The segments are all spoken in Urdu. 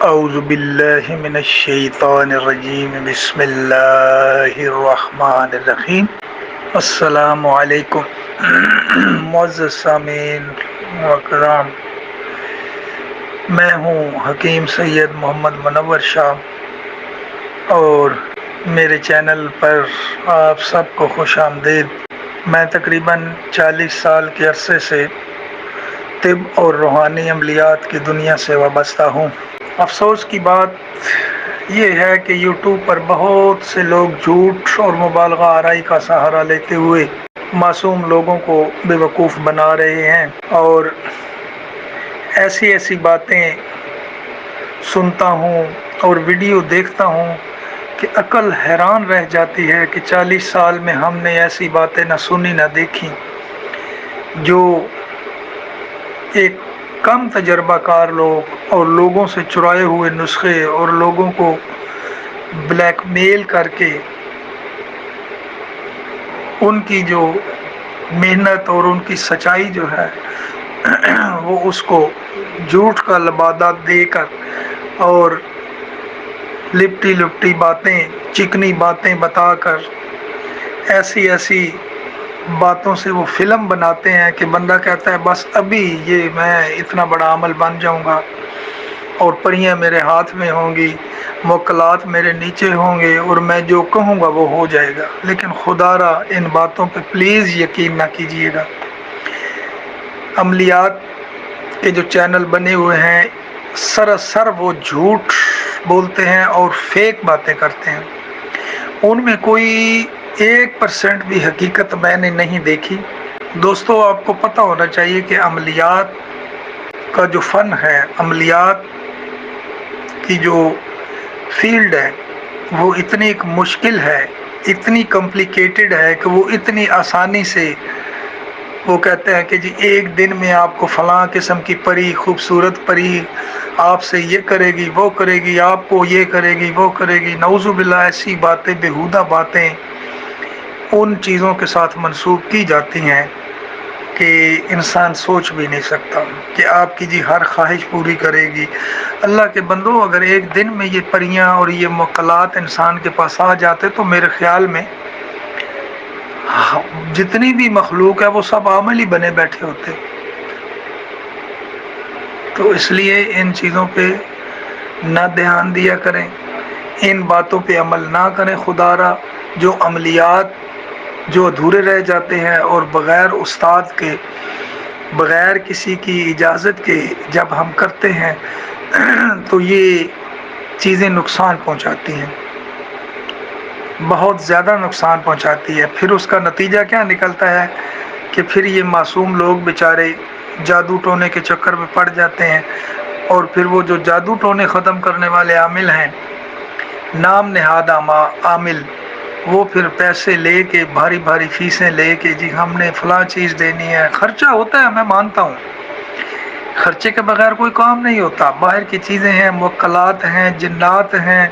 اعوذ باللہ من الشیطان الرجیم بسم اللہ الرحمن الرحیم۔ السلام علیکم معزز سامعین وکرام، میں ہوں حکیم سید محمد منور شاہ اور میرے چینل پر آپ سب کو خوش آمدید۔ میں تقریباً 40 سال کے عرصے سے طب اور روحانی عملیات کی دنیا سے وابستہ ہوں۔ افسوس کی بات یہ ہے کہ یوٹیوب پر بہت سے لوگ جھوٹ اور مبالغہ آرائی کا سہارا لیتے ہوئے معصوم لوگوں کو بے وقوف بنا رہے ہیں، اور ایسی باتیں سنتا ہوں اور ویڈیو دیکھتا ہوں کہ عقل حیران رہ جاتی ہے کہ 40 سال میں ہم نے ایسی باتیں نہ سنی نہ دیکھی، جو ایک کم تجربہ کار لوگ اور لوگوں سے چرائے ہوئے نسخے اور لوگوں کو بلیک میل کر کے ان کی جو محنت اور ان کی سچائی جو ہے وہ اس کو جھوٹ کا لبادہ دے کر اور لپٹی باتیں، چکنی باتیں بتا کر ایسی باتوں سے وہ فلم بناتے ہیں کہ بندہ کہتا ہے بس ابھی یہ میں اتنا بڑا عمل بن جاؤں گا اور پریاں میرے ہاتھ میں ہوں گی، موکلات میرے نیچے ہوں گے اور میں جو کہوں گا وہ ہو جائے گا۔ لیکن خدا را ان باتوں پہ پلیز یقین نہ کیجیے گا۔ عملیات کے جو چینل بنے ہوئے ہیں سراسر وہ جھوٹ بولتے ہیں اور فیک باتیں کرتے ہیں، ان میں کوئی 1% بھی حقیقت میں نے نہیں دیکھی۔ دوستو، آپ کو پتہ ہونا چاہیے کہ عملیات کا جو فن ہے، عملیات کی جو فیلڈ ہے وہ اتنی ایک مشکل ہے، اتنی کمپلیکیٹڈ ہے کہ وہ اتنی آسانی سے وہ کہتے ہیں کہ جی ایک دن میں آپ کو فلاں قسم کی پری، خوبصورت پری آپ سے یہ کرے گی وہ کرے گی، آپ کو یہ کرے گی وہ کرے گی۔ نعوذ باللہ، ایسی باتیں، بیہودہ باتیں ان چیزوں کے ساتھ منسوب کی جاتی ہیں کہ انسان سوچ بھی نہیں سکتا کہ آپ کی جی ہر خواہش پوری کرے گی۔ اللہ کے بندو، اگر ایک دن میں یہ پریاں اور یہ موکلات انسان کے پاس آ جاتے تو میرے خیال میں جتنی بھی مخلوق ہے وہ سب عامل ہی بنے بیٹھے ہوتے۔ تو اس لیے ان چیزوں پہ نہ دھیان دیا کریں، ان باتوں پہ عمل نہ کریں۔ خدا را جو عملیات جو ادھورے رہ جاتے ہیں اور بغیر استاد کے، بغیر کسی کی اجازت کے جب ہم کرتے ہیں تو یہ چیزیں نقصان پہنچاتی ہیں، بہت زیادہ نقصان پہنچاتی ہے۔ پھر اس کا نتیجہ کیا نکلتا ہے کہ پھر یہ معصوم لوگ بیچارے جادو ٹونے کے چکر میں پڑ جاتے ہیں، اور پھر وہ جو جادو ٹونے ختم کرنے والے عامل ہیں، نام نہاد عامل، وہ پھر پیسے لے کے، بھاری فیسیں لے کے، جی ہم نے فلاں چیز دینی ہے۔ خرچہ ہوتا ہے، میں مانتا ہوں، خرچے کے بغیر کوئی کام نہیں ہوتا۔ باہر کی چیزیں ہیں، موکلات ہیں، جنات ہیں،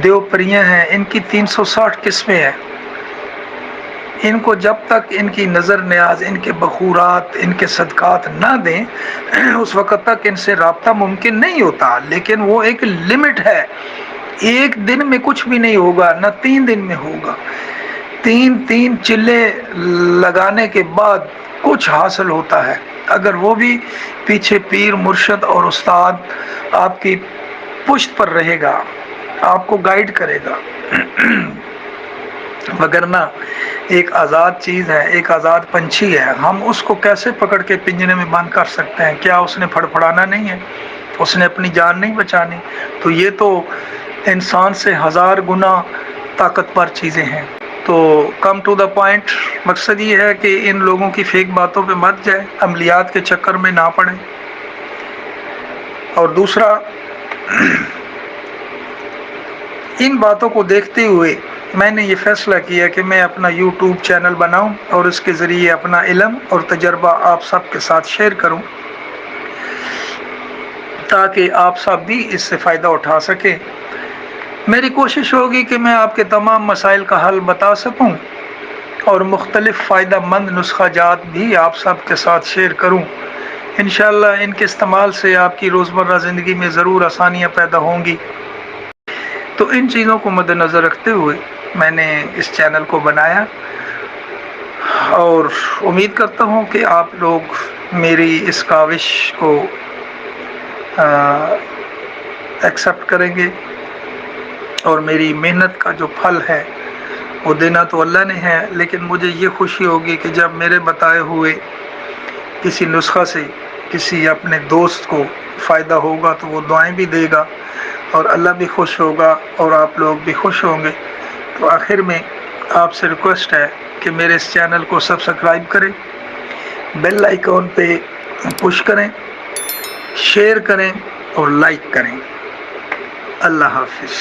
دیو پریاں ہیں، ان کی 360 قسمیں ہیں۔ ان کو جب تک ان کی نظر نیاز، ان کے بخورات، ان کے صدقات نہ دیں اس وقت تک ان سے رابطہ ممکن نہیں ہوتا۔ لیکن وہ ایک لمٹ ہے، ایک دن میں کچھ بھی نہیں ہوگا، نہ 3 دن میں ہوگا۔ 3 چلے لگانے کے بعد کچھ حاصل ہوتا ہے، اگر وہ بھی پیچھے پیر، مرشد اور استاد آپ کی پشت پر رہے گا، آپ کو گائیڈ کرے گا۔ وگرنہ ایک آزاد چیز ہے، ایک آزاد پنچھی ہے، ہم اس کو کیسے پکڑ کے پنجرے میں بند کر سکتے ہیں؟ کیا اس نے پھڑپھڑانا نہیں ہے؟ اس نے اپنی جان نہیں بچانی؟ تو یہ تو انسان سے 1000 گنا طاقتور چیزیں ہیں۔ تو کم ٹو دا پوائنٹ، مقصد یہ ہے کہ ان لوگوں کی فیک باتوں پہ مت جائے، عملیات کے چکر میں نہ پڑیں۔ اور دوسرا، ان باتوں کو دیکھتے ہوئے میں نے یہ فیصلہ کیا کہ میں اپنا یوٹیوب چینل بناؤں اور اس کے ذریعے اپنا علم اور تجربہ آپ سب کے ساتھ شیئر کروں، تاکہ آپ سب بھی اس سے فائدہ اٹھا سکیں۔ میری کوشش ہوگی کہ میں آپ کے تمام مسائل کا حل بتا سکوں اور مختلف فائدہ مند نسخہ جات بھی آپ سب کے ساتھ شیئر کروں، انشاءاللہ ان کے استعمال سے آپ کی روزمرہ زندگی میں ضرور آسانیاں پیدا ہوں گی۔ تو ان چیزوں کو مد نظر رکھتے ہوئے میں نے اس چینل کو بنایا، اور امید کرتا ہوں کہ آپ لوگ میری اس کاوش کو ایکسیپٹ کریں گے، اور میری محنت کا جو پھل ہے وہ دینا تو اللہ نے ہے، لیکن مجھے یہ خوشی ہوگی کہ جب میرے بتائے ہوئے کسی نسخہ سے کسی اپنے دوست کو فائدہ ہوگا تو وہ دعائیں بھی دے گا، اور اللہ بھی خوش ہوگا اور آپ لوگ بھی خوش ہوں گے۔ تو آخر میں آپ سے ریکویسٹ ہے کہ میرے اس چینل کو سبسکرائب کریں، بیل آئیکن پہ پش کریں، شیئر کریں اور لائک کریں۔ اللہ حافظ۔